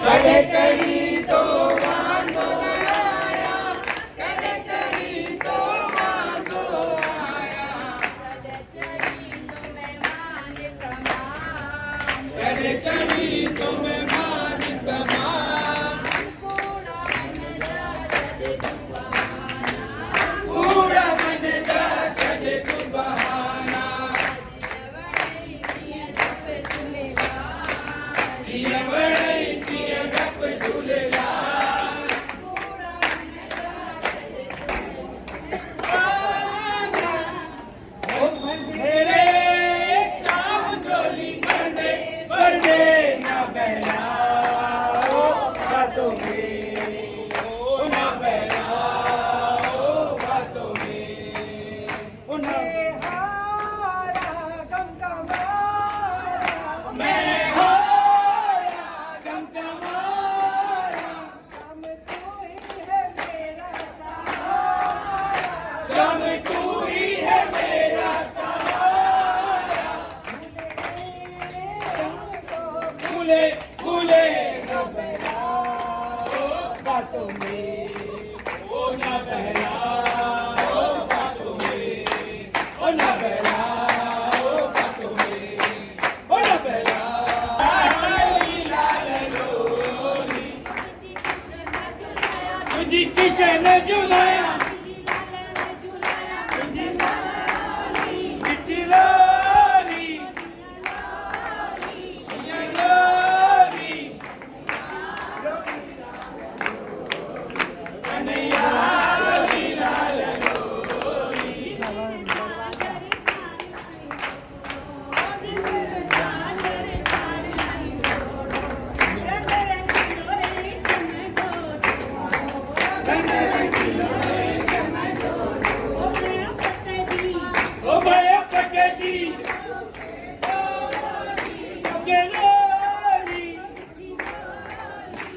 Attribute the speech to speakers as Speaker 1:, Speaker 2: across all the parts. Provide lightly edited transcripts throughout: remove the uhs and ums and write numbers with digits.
Speaker 1: कड़े चढ़ी तो वांदो आया, कड़े चढ़ी तो वांदो आया, कड़े चढ़ी तो मेहमान तमाम, कड़े चढ़ी तो मेहमान तमाम, कूड़ा मन जा छॾे तू बहाना, कूड़ा मन जा छॾे तू बहाना, जीअं वणई तीअं जप झूलेलाल, कूड़ा मन जा छॾे तू बहाना, ओ मेरे शाम डोली बंदे बंदे ना बहलाओ बातों में, ओ ना बहलाओ बातों में, ओ ना हारा गम का मारा, मैं हारा गम का मारा, शाम तू ही है मेरा सहारा, शाम तू ही है मेरा सहारा, भूले भूले न बहलाओ बातों में, ओ न बहलाओ बातों में, ओ न बहलाओ बातों में, ओ न बहलाओ लाल लोली, तुझी किशन झुलाया, तुझी चिट्ठी लोली, ये लोली, कन्हैया लाल लोली, ओ भैया पटे जी, के लोली,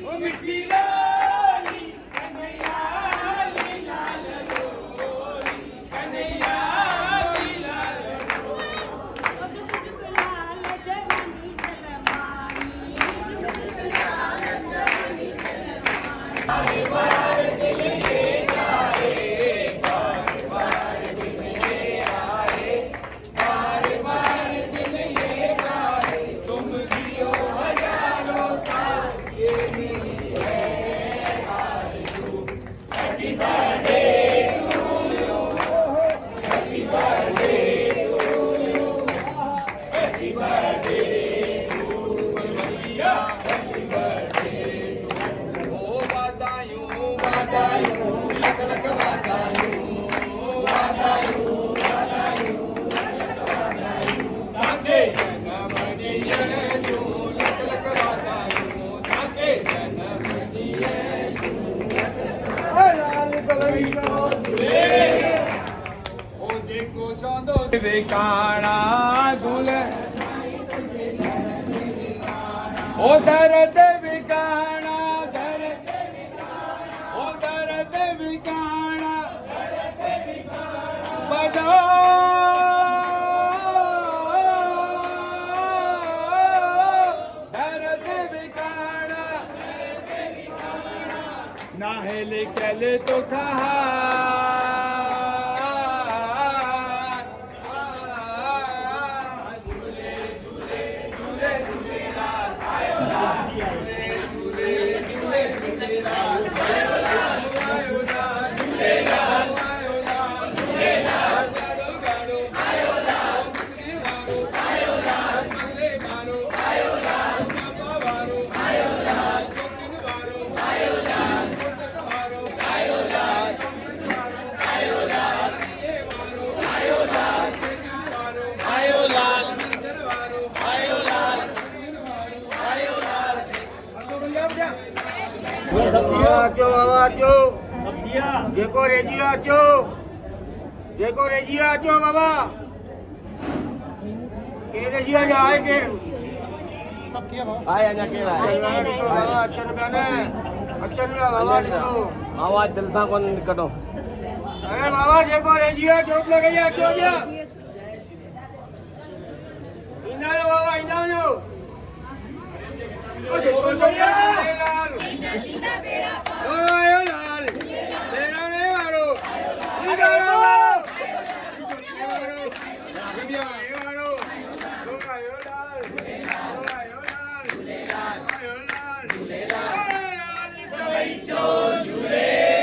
Speaker 1: ओ मिट्टी लोली, कन्हैया लाल लोली, कन्हैया लाल तुम जियो हजारों साल, ये मेरी है आरज़ू, happy birthday to you, happy birthday to you, happy birthday to भैया, हैप्पी बर्थडे टू, ओ वादायूं वादायूं लख लख वादायूं, वादायूं वादायूं ताके जनम ॾींहं जूं लख लख वादायूं, ताके जनम ॾींहं जूं ओ जेको चवंदो विकाणा दुल, ओ दर ते विकाणा, दर ते विकाणा, ओ दर ते विकाणा, बजो दर ते विकाणा, नाहे लिखल तो कहा, झूले झूले झूले झूलेलाल आयो लाल, झूले झूले झूले झूलेलाल आयो लाल, आयो लाल झूलेलाल आयो लाल, झूलेलाल गाड़ो गाड़ो आयो लाल, मुसरी वारो आयो लाल, मंगले वारो आयो लाल, बाबा वारो आयो लाल, चोकिन वारो आयो लाल, कोटक वारो आयो लाल, कोटक वारो आयो लाल, ये वारो आयो लाल, सेकंड वारो आयो लाल, मंदर वारो आयो लाल, आयो लाल, अगो बंदा बजा अचो बाबा अचो, जेको रेजिया अचो, जेको रेजिया अचो बाबा, के रेजिया जा आए के आए अञा केरु आहे बाबा, अचनि पिया न, अचनि पिया बाबा ॾिसो, आवाज़ दिलि सां कोन कढो, अरे बाबा जेको रेजिया चोप लॻई आहे अचो अॻियां, ईंदा वञो बाबा ईंदा वञो, ओ जेको चोप झूलेलाल